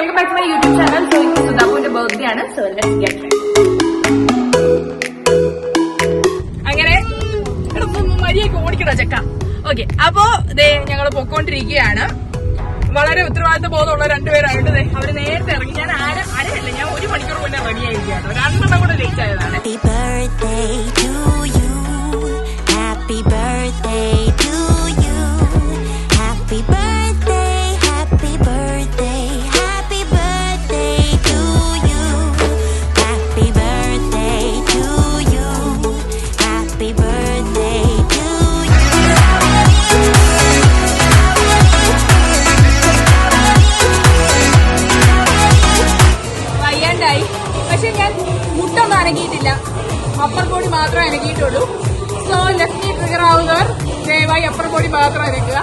Welcome back to my YouTube channel. So ഇന്ന് സുധാപുവിന്റെ birthday ആണ്. So let's get ready. അങ്ങനെ മരിയൊക്കെ ഓടിക്കണോ ചെക്ക? ഓക്കെ, അപ്പോ ഞങ്ങൾ പൊക്കോണ്ടിരിക്കുകയാണ്. വളരെ ഉത്തരവാദിത്ത ബോധമുള്ള രണ്ടുപേരായിട്ട് അവര് നേരത്തെ ഇറങ്ങി. ഞാൻ അരയല്ല, ഞാൻ 1 മണിക്കൂർ മുന്നേ റെഡി ആയിരിക്കുകയാണ്. 2 എണ്ണം കൂടെ ലേറ്റ് ആയതാണ്. പക്ഷെ ഞാൻ മുട്ടൊന്നും അനങ്ങിയിട്ടില്ല, അപ്പർ ബോഡി മാത്രമേ അനങ്ങിയിട്ടുള്ളൂ. സോ ലെറ്റ് മീ ട്രിഗർ ആവുന്നവർ ദയവായി അപ്പർ ബോഡി മാത്രം അനക്കുക.